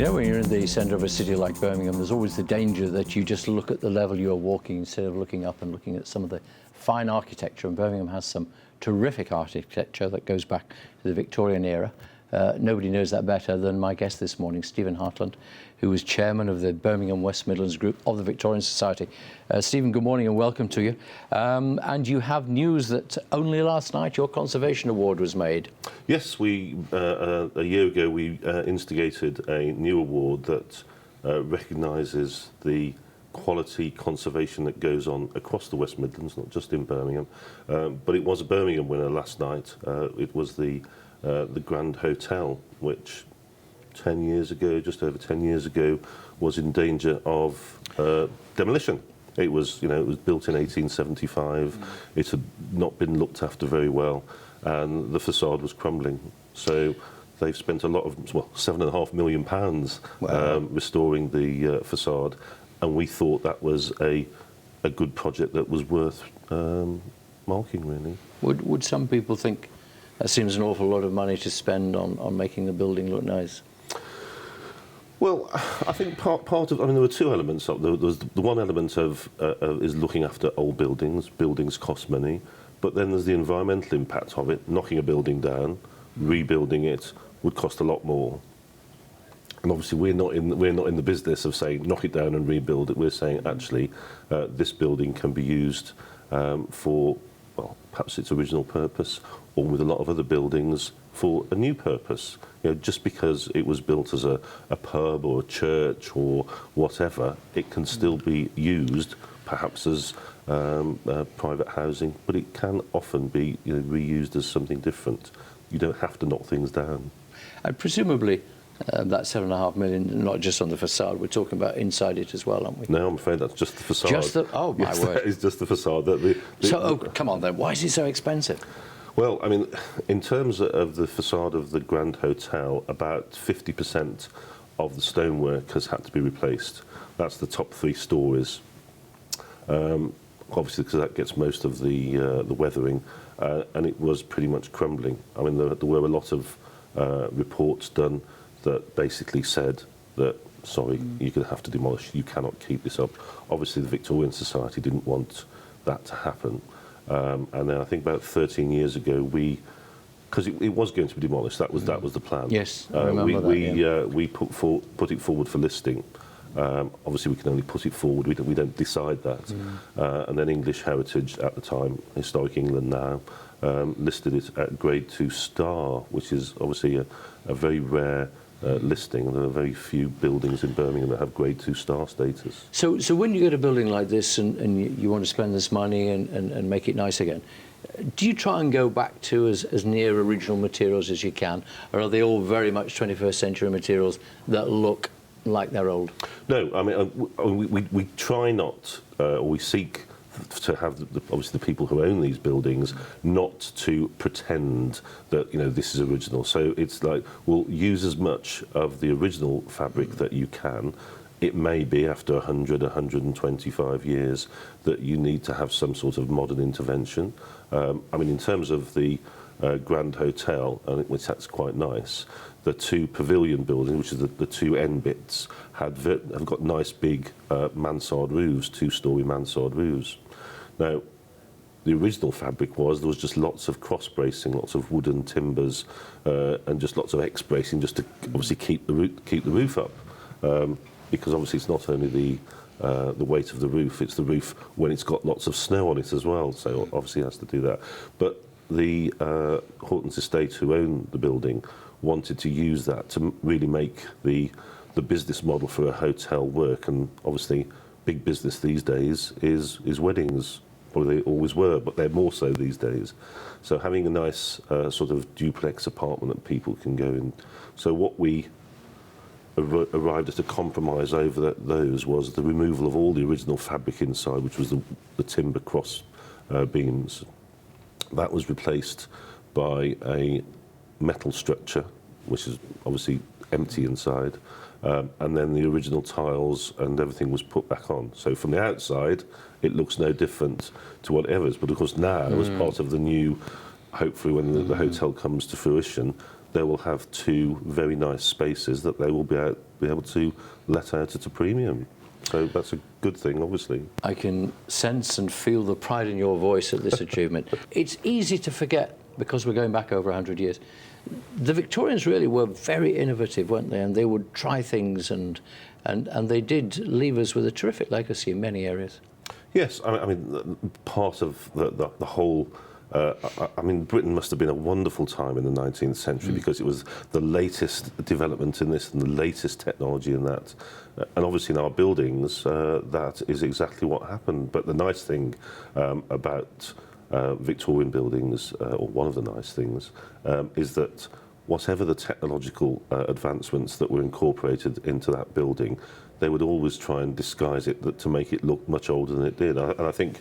You know, when you're in the centre of a city like Birmingham, there's always the danger that you just look at the level you're walking instead of looking up and looking at some of the fine architecture. And Birmingham has some terrific architecture that goes back to the Victorian era. Nobody knows that better than my guest this morning, Stephen Hartland, who was chairman of the Birmingham West Midlands group of the Victorian Society. Stephen, good morning and welcome to you. And you have news that only last night your Conservation Award was made. Yes, a year ago we instigated a new award that recognises the quality conservation that goes on across the West Midlands, not just in Birmingham. But it was a Birmingham winner last night. It was the Grand Hotel, which 10 years ago, just over 10 years ago, was in danger of demolition. It was built in 1875. It had not been looked after very well, and the facade was crumbling. So they've spent a lot of, well, £7.5 million restoring the facade, and we thought that was a good project that was worth marking, really. Would some people think that seems an awful lot of money to spend on making the building look nice? Well, I think part of, I mean, there were two elements. There was the one element of is looking after old buildings. Buildings cost money, but then there's the environmental impact of it. Knocking a building down, rebuilding it would cost a lot more. And obviously, we're not in the business of saying knock it down and rebuild it. We're saying actually, this building can be used for, well, perhaps its original purpose, or with a lot of other buildings for a new purpose. Just because it was built as a pub or a church or whatever, it can still be used, perhaps as private housing, but it can often be reused as something different. You don't have to knock things down. And presumably, that £7.5 million, not just on the facade, we're talking about inside it as well, aren't we? No, I'm afraid that's just the facade. Just the, oh my word. That is just the facade. Come on then, why is it so expensive? Well, I mean, in terms of the facade of the Grand Hotel, about 50% of the stonework has had to be replaced. That's the top 3 stories. Obviously, because that gets most of the weathering, and it was pretty much crumbling. I mean, there were a lot of reports done that basically said that, sorry, you're going to have to demolish, you cannot keep this up. Obviously, the Victorian Society didn't want that to happen. And then I think about 13 years ago, because it was going to be demolished, that was the plan. Yes, I remember that, we put it forward for listing. Obviously, we can only put it forward. We don't decide that. And then English Heritage at the time, Historic England now, listed it at Grade 2 star, which is obviously a very rare listing. There are very few buildings in Birmingham that have Grade 2 star status. So when you get a building like this and you want to spend this money and make it nice again, do you try and go back to as near original materials as you can, or are they all very much 21st century materials that look like they're old? No, I mean, we try not, or we seek to have obviously the people who own these buildings not to pretend that this is original. So it's like, we'll use as much of the original fabric that you can. It may be after 100, 125 years that you need to have some sort of modern intervention. I mean, in terms of the Grand Hotel, which that's quite nice, the 2 pavilion buildings, which is the 2 end bits, have got nice big mansard roofs, 2-storey mansard roofs. Now, the original fabric there was just lots of cross bracing, lots of wooden timbers, and just lots of X bracing, just to obviously keep the roof up, because obviously it's not only the weight of the roof, it's the roof when it's got lots of snow on it as well. So obviously it has to do that. But the Hartland estate, who own the building, wanted to use that to really make the business model for a hotel work. And obviously, big business these days is weddings. Well, they always were, but they're more so these days. So having a nice sort of duplex apartment that people can go in. So what we arrived at a compromise over those was the removal of all the original fabric inside, which was the timber cross beams. That was replaced by a metal structure, which is obviously empty inside, and then the original tiles and everything was put back on. So from the outside, it looks no different to whatever. But of course now, as part of the new, hopefully when the hotel comes to fruition, they will have 2 very nice spaces that they will be able to let out at a premium. So that's a good thing, obviously. I can sense and feel the pride in your voice at this achievement. It's easy to forget, because we're going back over 100 years. The Victorians really were very innovative, weren't they? And they would try things, and they did leave us with a terrific legacy in many areas. Yes, I mean, part of the whole... I mean, Britain must have been a wonderful time in the 19th century because it was the latest development in this and the latest technology in that. And obviously in our buildings, that is exactly what happened. But the nice thing about Victorian buildings, or one of the nice things, is that whatever the technological advancements that were incorporated into that building, they would always try and disguise it to make it look much older than it did. And I think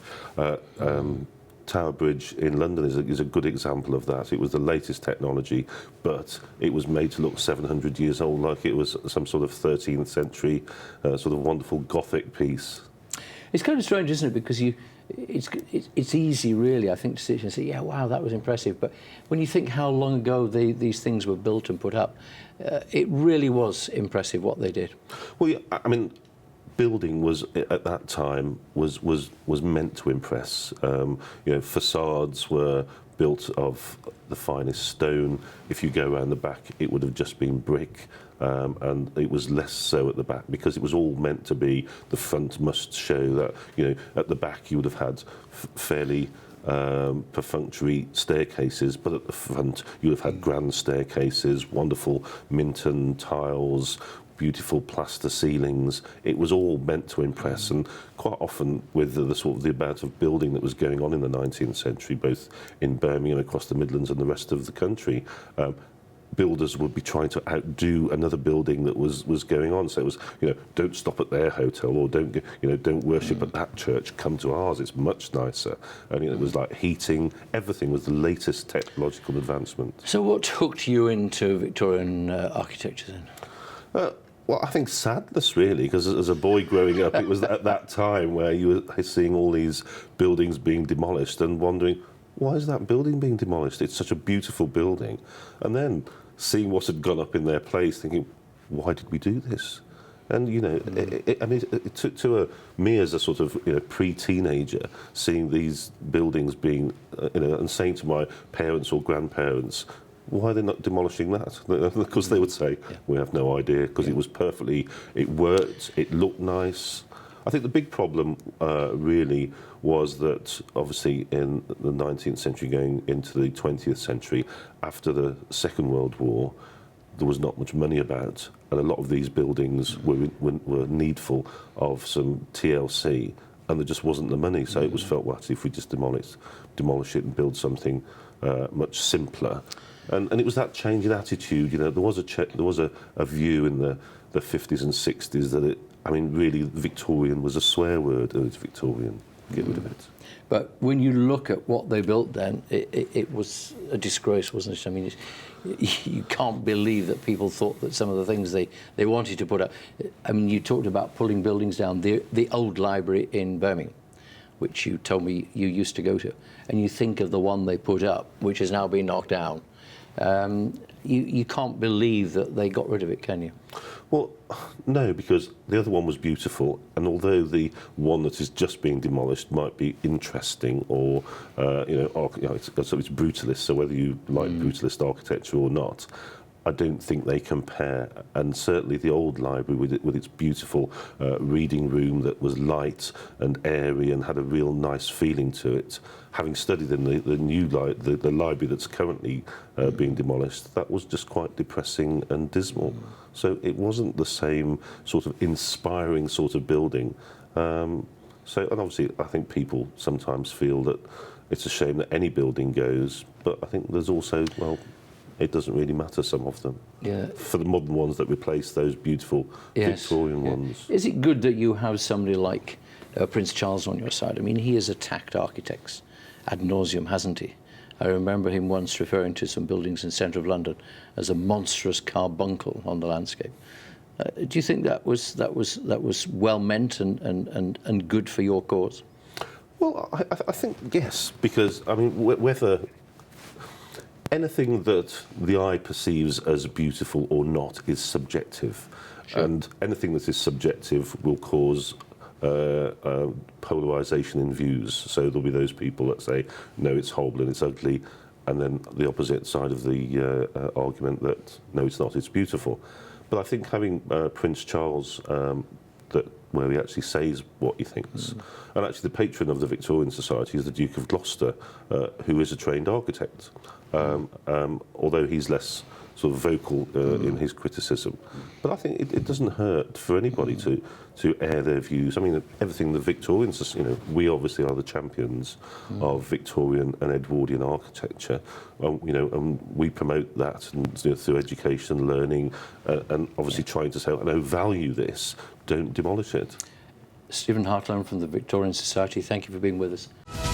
Tower Bridge in London is a good example of that. It was the latest technology, but it was made to look 700 years old, like it was some sort of 13th century sort of wonderful Gothic piece. It's kind of strange, isn't it? Because it's easy, really, I think, to sit and say, yeah, wow, that was impressive. But when you think how long ago these things were built and put up, it really was impressive what they did. Well, yeah, I mean, building was at that time was meant to impress. You know, facades were built of the finest stone. If you go around the back, it would have just been brick, and it was less so at the back because it was all meant to be. The front must show that, you know, at the back you would have had fairly perfunctory staircases, but at the front you would have had grand staircases, wonderful Minton tiles, beautiful plaster ceilings. It was all meant to impress, and quite often with the sort of the amount of building that was going on in the 19th century, both in Birmingham, across the Midlands and the rest of the country, builders would be trying to outdo another building that was going on. So it was, you know, don't stop at their hotel, or don't, you know, don't worship at that church, come to ours, it's much nicer. And, you know, it was like heating, everything was the latest technological advancement. So what hooked you into Victorian architecture then? Well, I think sadness, really, because as a boy growing up, it was at that time where you were seeing all these buildings being demolished and wondering, why is that building being demolished? It's such a beautiful building. And then seeing what had gone up in their place, thinking, why did we do this? And, you know, I mean, to me as a sort of, you know, pre-teenager, seeing these buildings being, you know, and saying to my parents or grandparents, why are they not demolishing that? Because they would say, we have no idea, because it was perfectly, it worked, it looked nice. I think the big problem really was that obviously in the 19th century going into the 20th century, after the Second World War, there was not much money about, and a lot of these buildings were needful of some TLC, and there just wasn't the money. So it was felt, well, actually, if we just demolish it and build something much simpler. And it was that change in attitude. You know, there was a view in the 50s and 60s that it, I mean, really, Victorian was a swear word, and it's Victorian. Get rid of it. But when you look at what they built then, it was a disgrace, wasn't it? I mean, you can't believe that people thought that some of the things they wanted to put up. I mean, you talked about pulling buildings down. The old library in Birmingham, which you told me you used to go to, and you think of the one they put up, which has now been knocked down. You can't believe that they got rid of it, can you? Well, no, because the other one was beautiful, and although the one that is just being demolished might be interesting, or you know, it's brutalist, so whether you like brutalist architecture or not, I don't think they compare. And certainly the old library with its beautiful reading room that was light and airy and had a real nice feeling to it, having studied in the new the library that's currently being demolished, that was just quite depressing and dismal. So it wasn't the same sort of inspiring sort of building. And obviously I think people sometimes feel that it's a shame that any building goes, but I think there's also, well, it doesn't really matter, some of them. Yeah. For the modern ones that replace those beautiful Victorian ones. Is it good that you have somebody like Prince Charles on your side? I mean, he has attacked architects ad nauseum, hasn't he? I remember him once referring to some buildings in the centre of London as a monstrous carbuncle on the landscape. Do you think that was well meant and good for your cause? Well, I think yes, because I mean, whether anything that the eye perceives as beautiful or not is subjective. Sure. And anything that is subjective will cause polarisation in views. So there'll be those people that say, no, it's horrible and it's ugly, and then the opposite side of the argument that, no, it's not, it's beautiful. But I think having Prince Charles, where he actually says what he thinks, and actually the patron of the Victorian Society is the Duke of Gloucester, who is a trained architect, although he's less sort of vocal in his criticism. But I think it doesn't hurt for anybody to air their views. I mean, everything the Victorians, we obviously are the champions of Victorian and Edwardian architecture, and we promote that and, through education, learning, and obviously trying to say, no, value this, don't demolish it. Stephen Hartland from the Victorian Society, thank you for being with us.